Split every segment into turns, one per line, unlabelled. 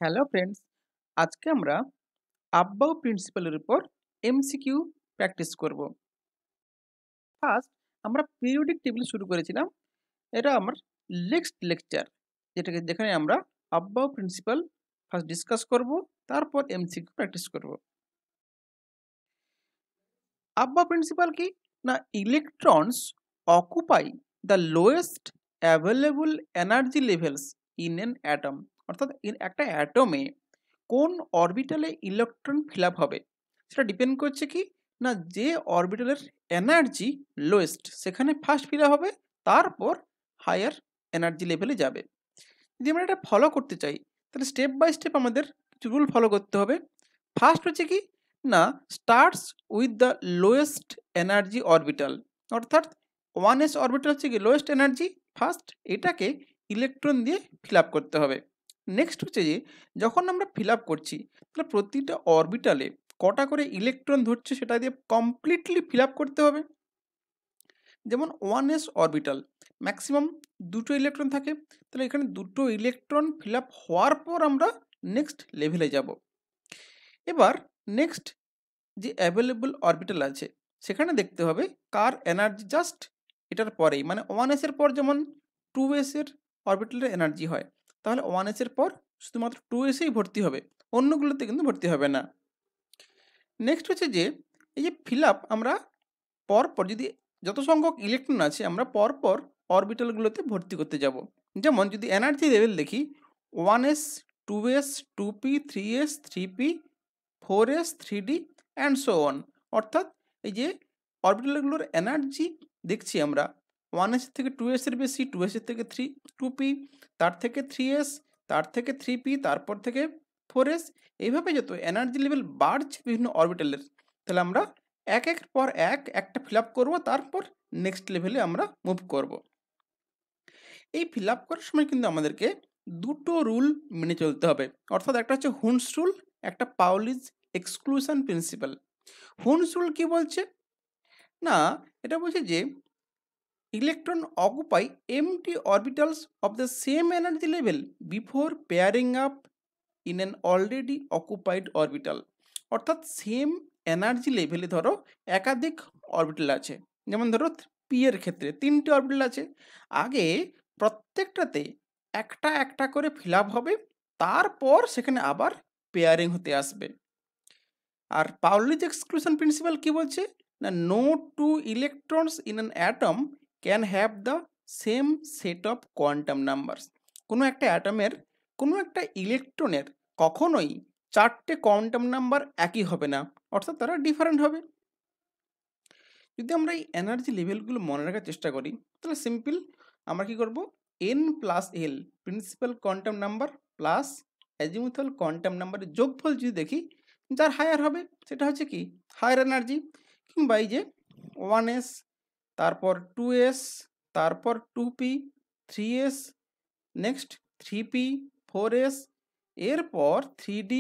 Hello friends, আজকে আমরা আব্বাউ প্রিন্সিপালের উপর এমসিকিউ প্র্যাকটিস করব। ফার্স্ট আমরা পিরিয়ডিক টেবিল শুরু করেছিলাম। এটা আমার নেক্সট লেকচার, যেখানে আমরা আব্বাউ প্রিন্সিপাল ফার্স্ট ডিসকাস করব, তারপর এমসিকিউ প্র্যাকটিস করব। আব্বাউ প্রিন্সিপাল কি না, electrons occupy the lowest available energy levels in an atom. অর্থাৎ একটা অ্যাটমে কোন অরবিটালে ইলেকট্রন ফিল আপ হবে সেটা ডিপেন্ড করছে কি না, যে অরবিটালের এনার্জি লোয়েস্ট সেখানে ফার্স্ট ফিল আপ হবে, তারপর হায়ার এনার্জি লেভেলে যাবে। যদি আমরা এটা ফলো করতে চাই তাহলে স্টেপ বাই স্টেপ আমাদের কিছু রুল ফলো করতে হবে। ফার্স্ট হচ্ছে কি না, starts with the lowest energy orbital. অর্থাৎ 1s অরবিটাল হচ্ছে কি লোয়েস্ট এনার্জি, ফার্স্ট এটাকে ইলেকট্রন দিয়ে ফিল আপ করতে হবে। নেক্সট হচ্ছে যে যখন আমরা ফিল আপ করছি তাহলে প্রতিটা অরবিটালে কটা করে ইলেকট্রন ধরছে সেটা দিয়ে কমপ্লিটলি ফিল আপ করতে হবে। যেমন 1s অরবিটাল ম্যাক্সিমাম দুটো ইলেকট্রন থাকে, তাহলে এখানে দুটো ইলেকট্রন ফিল আপ হওয়ার পর আমরা নেক্সট লেভেলে যাব। এবার নেক্সট যে অ্যাভেলেবল অরবিটাল আছে সেখানে দেখতে হবে কার এনার্জি জাস্ট এটার পরেই, মানে 1s এর পর যেমন 2s এর অরবিটালের এনার্জি হয়, তাহলে 1s এর পর শুধুমাত্র 2sই ভর্তি হবে, অন্যগুলোতে কিন্তু ভর্তি হবে না। নেক্সট হচ্ছে যে এই যে ফিল আপ আমরা পরপর যদি যত সংখ্যক ইলেকট্রন আছে আমরা পরপর অরবিটালগুলোতে ভর্তি করতে যাব। যেমন যদি এনার্জি লেভেল দেখি 1s, 2s, 2p, 3s, 3p, 4s, 3d and so on. অর্থাৎ এই যে অরবিটালগুলোর এনার্জি দেখছি আমরা 1s থেকে 2s এর বেশি, 2s এর থেকে 2p, তার থেকে 3s, তার থেকে 3p, তারপর থেকে 4s, এইভাবে যত এনার্জি লেভেল বাড়ছে বিভিন্ন অরবিটালের, তাহলে আমরা এক একের পর একটা ফিল আপ করবো, তারপর নেক্সট লেভেলে আমরা মুভ করব। এই ফিল আপ করার সময় কিন্তু আমাদেরকে দুটো রুল মেনে চলতে হবে। অর্থাৎ একটা হচ্ছে হুন্স রুল, একটা Pauli's exclusion principle. Hund's rule কি বলছে না, এটা বলছে যে electron occupy empty orbitals of the same energy level before pairing up in an already occupied orbital. অর্থাৎ সেম এনার্জি লেভেলে ধরো একাধিক অরবিটাল আছে, যেমন ধরো পি এর ক্ষেত্রে 3টে অরবিটাল আছে, আগে প্রত্যেকটাতে একটা একটা করে ফিল আপ হবে, তারপর সেখানে আবার পেয়ারিং হতে আসবে। আর পাউলিজ এক্সক্লুশন প্রিন্সিপাল কি বলছে না, no two electrons in an atom can have the same set of quantum numbers. কোনো একটা অ্যাটমের কোনো একটা ইলেকট্রনের কখনোই 4টে কোয়ান্টাম নাম্বার একই হবে না, অর্থাৎ তারা ডিফারেন্ট হবে। যদি আমরা এই এনার্জি লেভেলগুলো মনে রাখার চেষ্টা করি তাহলে সিম্পল আমরা কি করব, n plus l principal quantum number plus azimuthal quantum নাম্বারের যোগফল যদি দেখি, যার হায়ার হবে সেটা হচ্ছে কি হায়ার এনার্জি। কিংবা এই যে 1s, তারপর 2s, তারপর 2p, 3s, next 3p, 4s, এরপর 3d,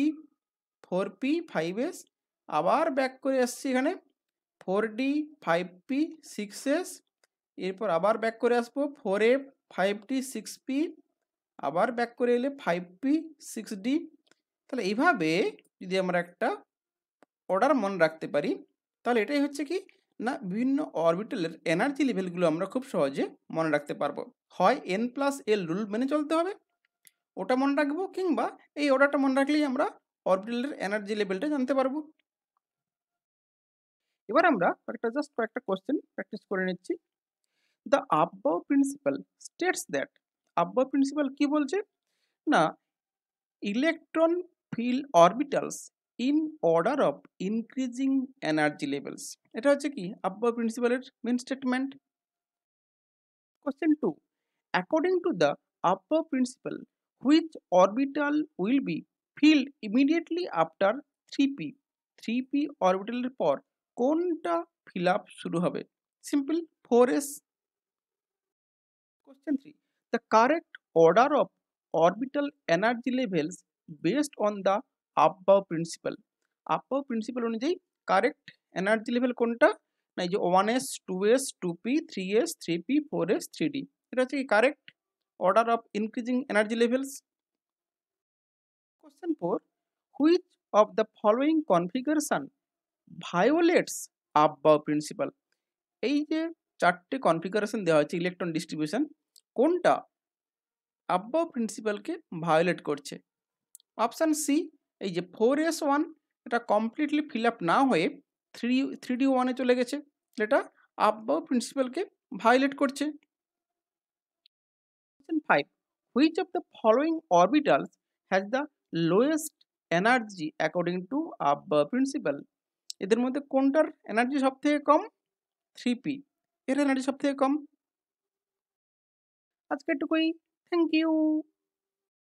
4p, 5s, আবার ব্যাক করে আসছি এখানে 4d, 5p, 6s, এরপর আবার ব্যাক করে আসবো 4f, 5d, 6p, আবার ব্যাক করে এলে 5p, 6d। তাহলে এইভাবে যদি আমরা একটা অর্ডার মনে রাখতে পারি তাহলে এটাই হচ্ছে কি না, বিভিন্ন অরবিটালের এনার্জি লেভেলগুলো আমরা খুব সহজে মনে রাখতে পারবো। হয় এন প্লাস এল রুল মেনে চলতে হবে, ওটা মনে রাখবো, কিংবা এই অর্ডারটা মনে রাখলেই আমরা অরবিটালের এনার্জি লেভেলটা জানতে পারবো। এবার আমরা কয়েকটা কোশ্চেন প্র্যাকটিস করে নিচ্ছি। The Aufbau principle states that, Aufbau principle কি বলছে না, electron fill orbitals in order of increasing energy levels. এটা হচ্ছে কি আব্বাও প্রিন্সিপালের main statement. Question 2, according to the Aufbau principle which orbital will be filled immediately after 3p, 3p অরবিটালের পর কোনটা ফিল আপ শুরু হবে? Simple 4s। Question 3. The correct order of orbital energy levels based on the above principle. Above principle অনুযায়ী correct energy level কোনটা? না এই যে 1s, 2s, 2p, 3s, 3p, 4s, 3d। এটা হচ্ছে কি correct order of increasing energy levels. Question 4. Which of the following configuration violates above principle? এই যে চারটে কনফিগারেশন দেওয়া হয়েছে ইলেকট্রন ডিস্ট্রিবিউশন, কোনটা above প্রিন্সিপালকে ভায়োলেট করছে? অপশান সি, এই যে 4s1 এটা কমপ্লিটলি ফিল আপ না হয়ে 3d1-এ চলে গেছে, এটা above প্রিন্সিপালকে ভায়োলেট করছে। Question 5. Which of the following orbitals has the lowest energy according to above principle? এদের মধ্যে কোনটার এনার্জি সব থেকে কম? 3p, এর এনার্জি সব থেকে কম। আজকে এটুকুই। Thank you.